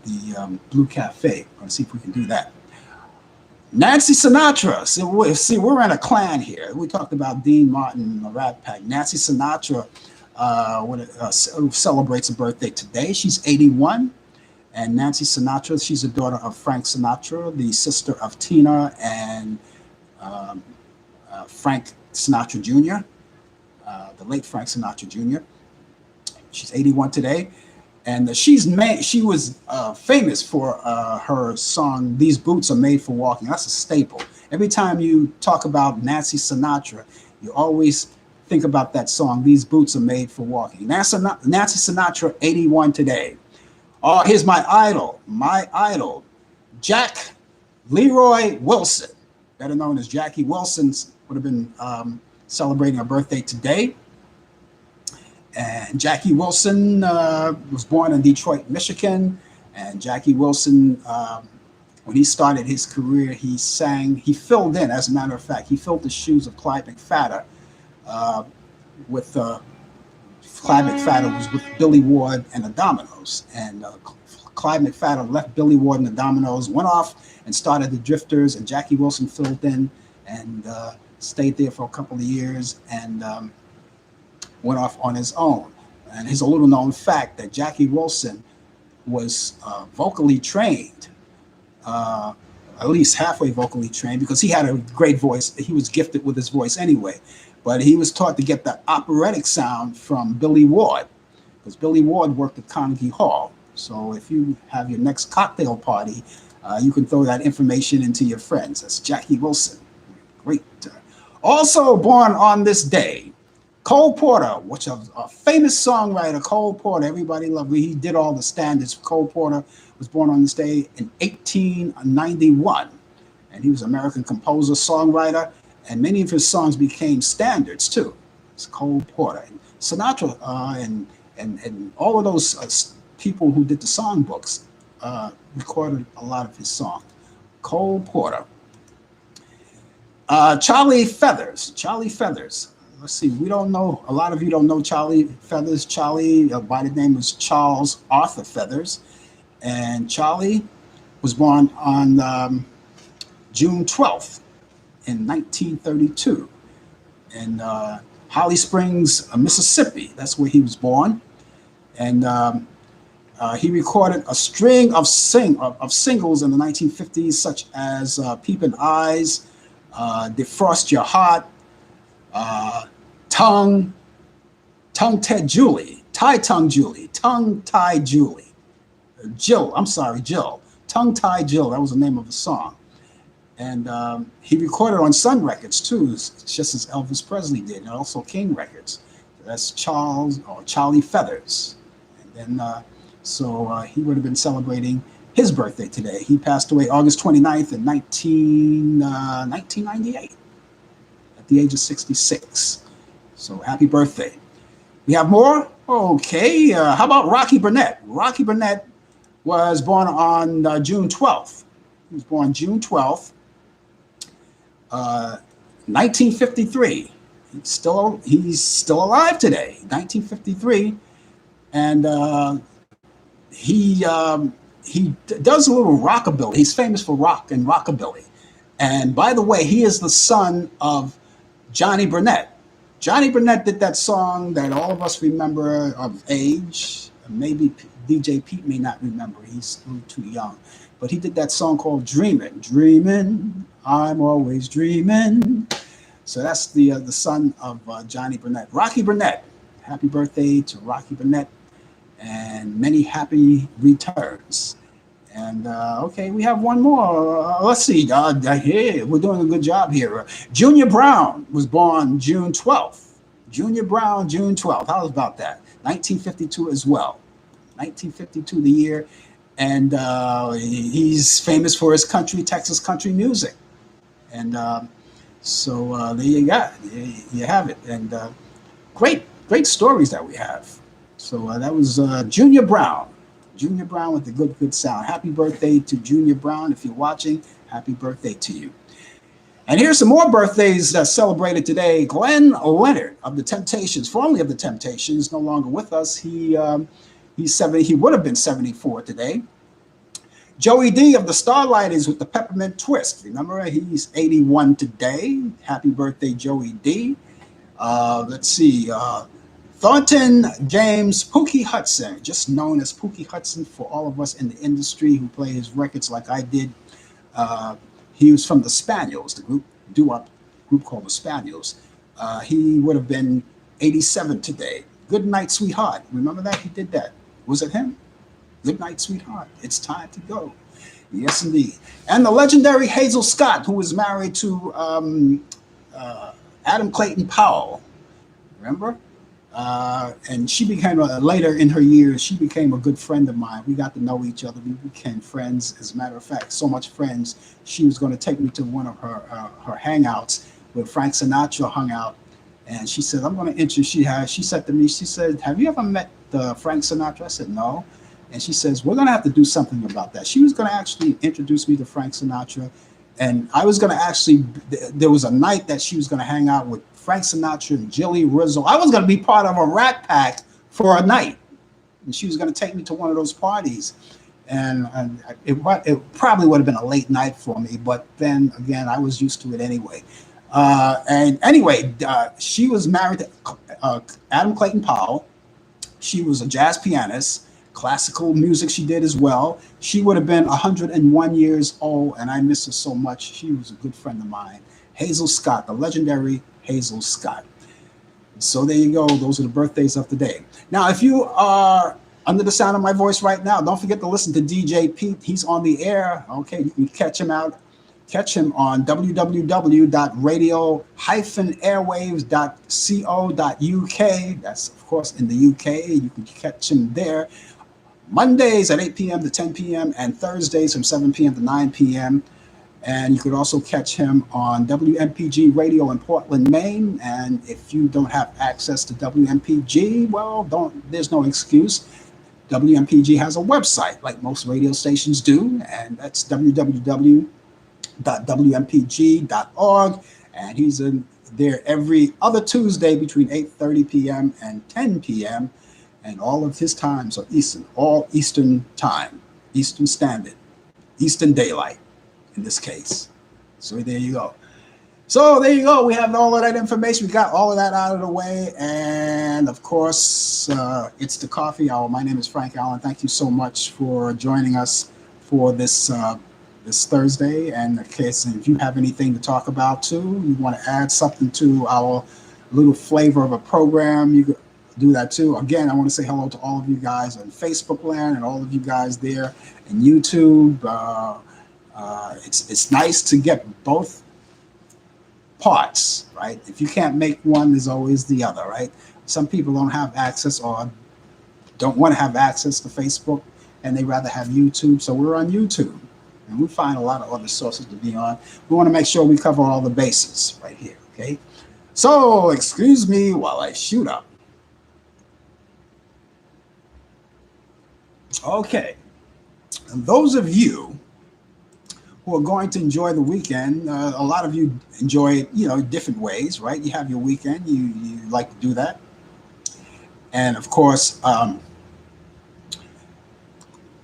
the Blue Cafe. I'm going to see if we can do that. Nancy Sinatra. See, we're in a clan here. We talked about Dean Martin, the Rat Pack. Nancy Sinatra celebrates a birthday today. She's 81. And Nancy Sinatra, she's the daughter of Frank Sinatra, the sister of Tina and Frank Sinatra Jr., the late Frank Sinatra Jr. She's 81 today. And she was famous for her song, These Boots Are Made for Walking. That's a staple. Every time you talk about Nancy Sinatra, you always think about that song, These Boots Are Made for Walking. Nancy Sinatra, 81 today. Oh, here's my idol, Jack Leroy Wilson, better known as Jackie Wilson, would have been celebrating her birthday today. And Jackie Wilson was born in Detroit, Michigan. And Jackie Wilson, when he started his career, he filled in, as a matter of fact, he filled the shoes of Clyde McPhatter Clyde McPhatter was with Billy Ward and the Dominoes. And Clyde McFadden left Billy Ward and the Dominoes, went off and started the Drifters, and Jackie Wilson filled in and stayed there for a couple of years and went off on his own. And here's a little known fact that Jackie Wilson was vocally trained, at least halfway vocally trained, because he had a great voice. He was gifted with his voice anyway. But he was taught to get the operatic sound from Billy Ward, because Billy Ward worked at Carnegie Hall. So if you have your next cocktail party, you can throw that information into your friends. That's Jackie Wilson. Great. Also born on this day, Cole Porter, which is a famous songwriter. Cole Porter, everybody loved him. He did all the standards. Cole Porter was born on this day in 1891. And he was an American composer, songwriter, and many of his songs became standards too. It's Cole Porter. And Sinatra and all of those people who did the songbooks recorded a lot of his songs. Cole Porter. Charlie Feathers. Charlie Feathers. Let's see. We don't know. A lot of you don't know Charlie Feathers. Charlie, by the name was Charles Arthur Feathers. And Charlie was born on June 12th in 1932 in Holly Springs, Mississippi. That's where he was born. And he recorded a string of singles in the 1950s, such as Peepin' Eyes, Defrost Your Heart, Tongue Tied Julie, Tongue Tied Julie, Jill, Tongue Tied Jill, that was the name of the song. And he recorded on Sun Records too, just as Elvis Presley did, and also King Records. That's Charlie Feathers. And then, he would have been celebrating his birthday today. He passed away August 29th in 1998 at the age of 66. So happy birthday. We have more? Okay. How about Rocky Burnett? Rocky Burnett was born on June 12th. He was born June 12th, 1953. He's still alive today, 1953. And he does a little rockabilly. He's famous for rock and rockabilly. And by the way, he is the son of Johnny Burnett. Johnny Burnett did that song that all of us remember of age. Maybe DJ Pete may not remember. He's a little too young. But he did that song called Dreamin'. Dreamin', I'm always dreamin'. So that's the son of Johnny Burnett. Rocky Burnett. Happy birthday to Rocky Burnett. And many happy returns. And okay, we have one more. Let's see. Hey, we're doing a good job here. Junior Brown was born June 12th. Junior Brown, June 12th. How about that? 1952 as well. 1952, the year. And he's famous for his Texas country music. And there you got it. You have it. And great stories that we have. So that was Junior Brown. Junior Brown with the good sound. Happy birthday to Junior Brown. If you're watching, happy birthday to you. And here's some more birthdays celebrated today. Glenn Leonard of the Temptations, formerly of the Temptations, no longer with us. He's 70. He would have been 74 today. Joey D of the Starlighters with the Peppermint Twist. Remember, he's 81 today. Happy birthday, Joey D. Let's see. Thornton James Pookie Hudson, just known as Pookie Hudson for all of us in the industry who play his records like I did. He was from the Spaniels, the group called the Spaniels. He would have been 87 today. Good Night, Sweetheart. Remember that? He did that. Was it him? Good Night, Sweetheart. It's time to go. Yes, indeed. And the legendary Hazel Scott, who was married to Adam Clayton Powell. Remember? And she became later in her years, she became a good friend of mine. We got to know each other. We became friends. As a matter of fact, so much friends, she was going to take me to one of her hangouts where Frank Sinatra hung out. And she said, I'm going to introduce you. She said to me, she said, have you ever met Frank Sinatra? I said, no. And she says, we're going to have to do something about that. She was going to actually introduce me to Frank Sinatra. And I was going to actually, there was a night that she was going to hang out with Frank Sinatra and Jilly Rizzo. I was going to be part of a Rat Pack for a night. And she was going to take me to one of those parties. and it probably would have been a late night for me, but then again, I was used to it anyway. And anyway, she was married to Adam Clayton Powell. She was a jazz pianist, classical music she did as well. She would have been 101 years old, and I miss her so much. She was a good friend of mine. Hazel Scott, the legendary Hazel Scott. So there you go. Those are the birthdays of today. Now, if you are under the sound of my voice right now, don't forget to listen to DJ Pete. He's on the air. Okay, you can catch him out. Catch him on www.radio-airwaves.co.uk. That's, of course, in the UK. You can catch him there Mondays at 8 p.m. to 10 p.m. and Thursdays from 7 p.m. to 9 p.m. And you could also catch him on WMPG Radio in Portland, Maine. And if you don't have access to WMPG, well, there's no excuse. WMPG has a website like most radio stations do, and that's www.wmpg.org. And he's in there every other Tuesday between 8:30 p.m. and 10 p.m. And all of his times are Eastern, all Eastern time, Eastern Standard, Eastern Daylight in this case. So there you go. So there you go. We have all of that information. We got all of that out of the way. And of course, it's the coffee hour. My name is Frank Allan. Thank you so much for joining us for this this Thursday. And in case if you have anything to talk about too, you want to add something to our little flavor of a program, you could do that too. Again, I want to say hello to all of you guys on Facebook land and all of you guys there in YouTube. It's nice to get both parts, right? If you can't make one, there's always the other, right? Some people don't have access or don't want to have access to Facebook, and they rather have YouTube. So we're on YouTube, and we find a lot of other sources to be on. We want to make sure we cover all the bases right here, okay? So excuse me while I shoot up. Okay, and those of you who are going to enjoy the weekend, a lot of you enjoy it, different ways, right? You have your weekend, you like to do that. And of course,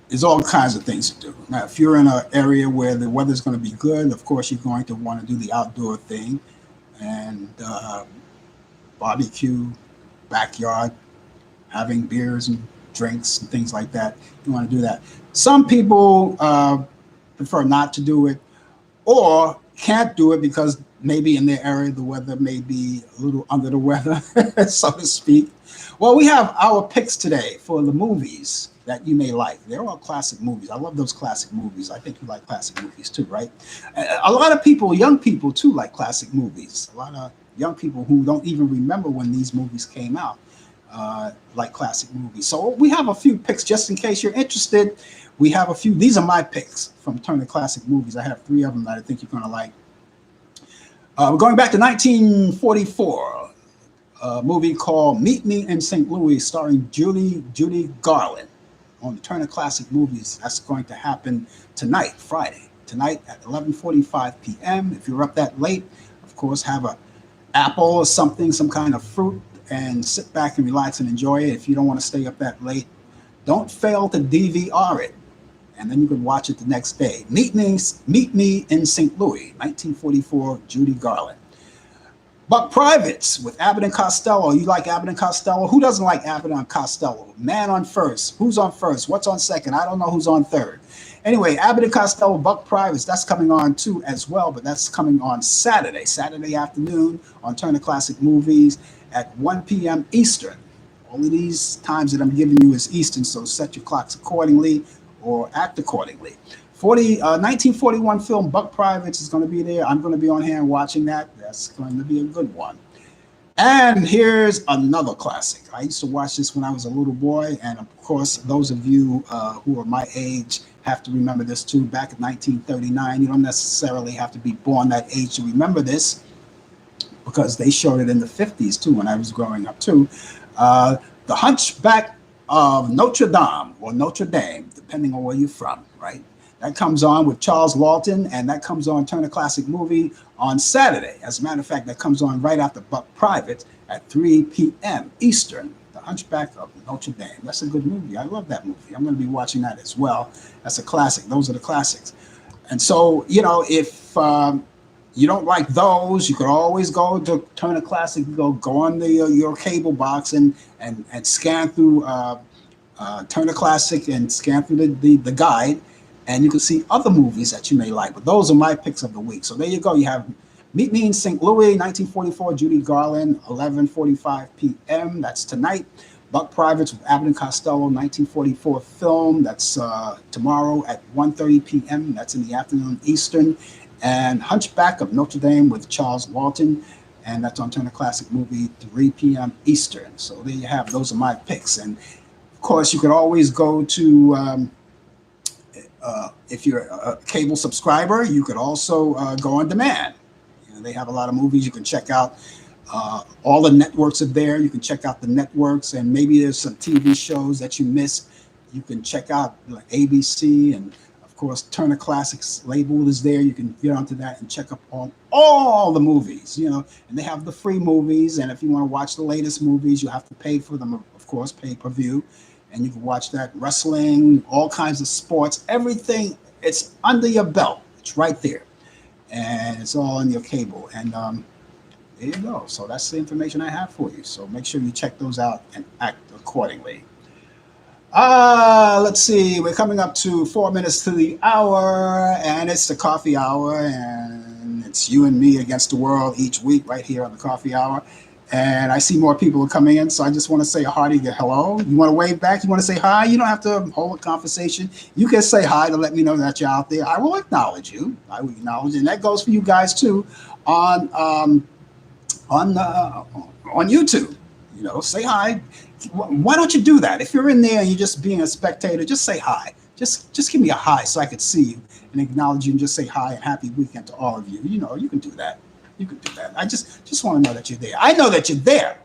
there's all kinds of things to do. Now, if you're in an area where the weather's going to be good, of course, you're going to want to do the outdoor thing and barbecue, backyard, having beers and drinks and things like that. You want to do that. Some people prefer not to do it or can't do it because maybe in their area the weather may be a little under the weather, so to speak. Well, we have our picks today for the movies that you may like. They're all classic movies. I love those classic movies. I think you like classic movies too, right? A lot of people, young people too, like classic movies. A lot of young people who don't even remember when these movies came out like classic movies. So we have a few picks just in case you're interested. We have a few. These are my picks from Turner Classic Movies. I have 3 of them that I think you're going to like. We're going back to 1944, a movie called Meet Me in St. Louis, starring Judy Garland on the Turner Classic Movies. That's going to happen tonight, Friday, tonight at 11:45 p.m. If you're up that late, of course, have a apple or something, some kind of fruit, and sit back and relax and enjoy it. If you don't want to stay up that late, don't fail to DVR it, and then you can watch it the next day. Meet Me in St. Louis, 1944, Judy Garland. Buck Privates with Abbott and Costello. You like Abbott and Costello? Who doesn't like Abbott and Costello? Man on first. Who's on first? What's on second? I don't know who's on third. Anyway, Abbott and Costello, Buck Privates, that's coming on too as well, but that's coming on Saturday afternoon on Turner Classic Movies at 1 p.m. Eastern. All of these times that I'm giving you is Eastern, so set your clocks accordingly or act accordingly. 1941 film Buck Privates is going to be there. I'm going to be on hand watching that. That's going to be a good one. And here's another classic. I used to watch this when I was a little boy, and of course, those of you who are my age have to remember this too. Back in 1939, you don't necessarily have to be born that age to remember this, because they showed it in the 50s too when I was growing up too. The Hunchback of Notre Dame, or Notre Dame, depending on where you're from, right? That comes on with Charles Lawton, and that comes on Turner Classic Movie on Saturday. As a matter of fact, that comes on right after Buck Private at 3 p.m. Eastern. The Hunchback of Notre Dame. That's a good movie. I love that movie. I'm going to be watching that as well. That's a classic. Those are the classics. And so, if you don't like those, you could always go to Turner Classic. You go on your cable box and scan through Turner Classic and scan through the guide, and you can see other movies that you may like. But those are my picks of the week. So there you go. You have Meet Me in St. Louis, 1944, Judy Garland, 11:45 p.m. That's tonight. Buck Privates with Abbott and Costello, 1944 film. That's tomorrow at 1:30 p.m. That's in the afternoon Eastern. And Hunchback of Notre Dame with Charles Lawton, and that's on Turner Classic Movie, 3 p.m. Eastern. So there you have. Those are my picks. And of course, you could always go to if you're a cable subscriber, you could also go on demand. They have a lot of movies you can check out. All the networks are there. You can check out the networks, and maybe there's some TV shows that you missed. You can check out like ABC, and of course Turner Classics label is there. You can get onto that and check up on all the movies, and they have the free movies. And if you want to watch the latest movies, you have to pay for them, of course, pay-per-view. And you can watch that wrestling, all kinds of sports, everything. It's under your belt. It's right there. And it's all on your cable. And there you go. So that's the information I have for you. So make sure you check those out and act accordingly. Let's see. We're coming up to 4 minutes to the hour, and it's the coffee hour, and it's you and me against the world each week right here on the coffee hour. And I see more people are coming in, so I just want to say a hearty hello. You want to wave back? You want to say hi? You don't have to hold a conversation. You can say hi to let me know that you're out there. I will acknowledge you. I will acknowledge, and that goes for you guys too on YouTube. Say hi. Why don't you do that? If you're in there and you're just being a spectator, just say hi. Just give me a hi so I could see you and acknowledge you and just say hi and happy weekend to all of you. You can do that. You can do that. I just want to know that you're there. I know that you're there,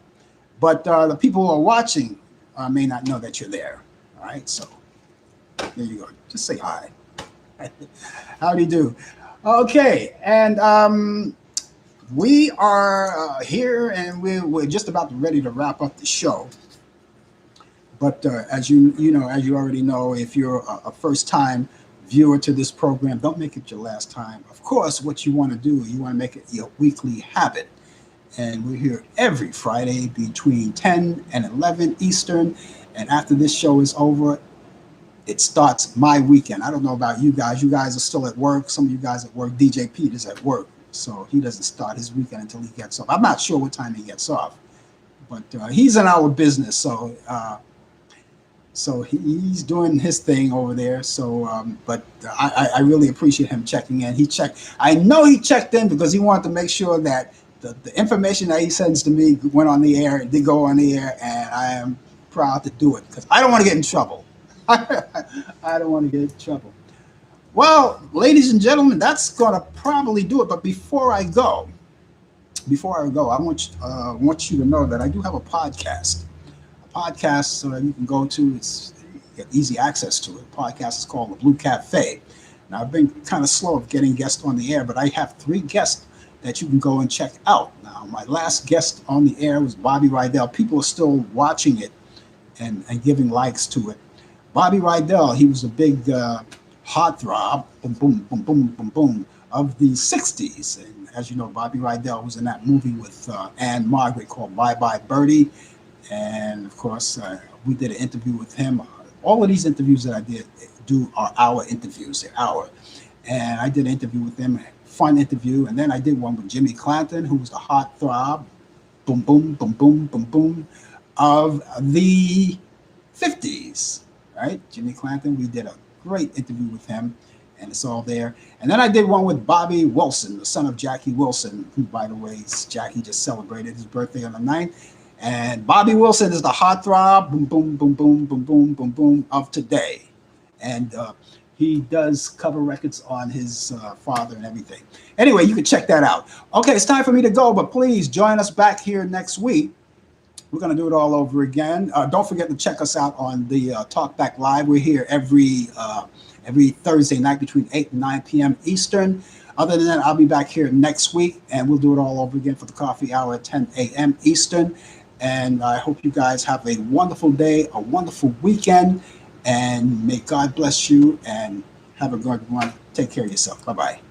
but the people who are watching may not know that you're there. All right, so there you go. Just say hi. How do you do? Okay, and we are here, and we're just about ready to wrap up the show. But as you already know, if you're a first-time viewer to this program, don't make it your last time. Of course, what you want to do, you want to make it your weekly habit. And we're here every Friday between 10 and 11 Eastern. And after this show is over, it starts my weekend. I don't know about you guys. You guys are still at work. Some of you guys at work. DJ Pete is at work, so he doesn't start his weekend until he gets off. I'm not sure what time he gets off, but he's in our business, so he's doing his thing over there. So, but I really appreciate him checking in. I know he checked in because he wanted to make sure that the information that he sends to me went on the air. It did go on the air, and I am proud to do it because I don't want to get in trouble. I don't want to get in trouble. Well, ladies and gentlemen, that's going to probably do it. But before I go, I want you to know that I do have a podcast. So that you can go to. It's you get easy access to it. The podcast is called The Blue Cafe. Now, I've been kind of slow of getting guests on the air, but I have 3 guests that you can go and check out. Now, my last guest on the air was Bobby Rydell. People are still watching it and giving likes to it. Bobby Rydell, he was a big heartthrob, boom, boom, boom, boom, boom, boom, of the 60s. And as you know, Bobby Rydell was in that movie with Anne Margaret called Bye Bye Birdie. And of course, we did an interview with him. All of these interviews that I do are our interviews. They're our. And I did an interview with him, fun interview. And then I did one with Jimmy Clanton, who was the heartthrob, boom, boom, boom, boom, boom, boom, of the 50s, right? Jimmy Clanton, we did a great interview with him, and it's all there. And then I did one with Bobby Wilson, the son of Jackie Wilson, who, by the way, Jackie just celebrated his birthday on the 9th. And Bobby Wilson is the heartthrob, boom, boom, boom, boom, boom, boom, boom, boom, of today. And he does cover records on his father and everything. Anyway, you can check that out. Okay, it's time for me to go, but please join us back here next week. We're going to do it all over again. Don't forget to check us out on the Talkback Live. We're here every Thursday night between 8 and 9 p.m. Eastern. Other than that, I'll be back here next week, and we'll do it all over again for the coffee hour at 10 a.m. Eastern. And I hope you guys have a wonderful day, a wonderful weekend, and may God bless you and have a good one. Take care of yourself. Bye bye.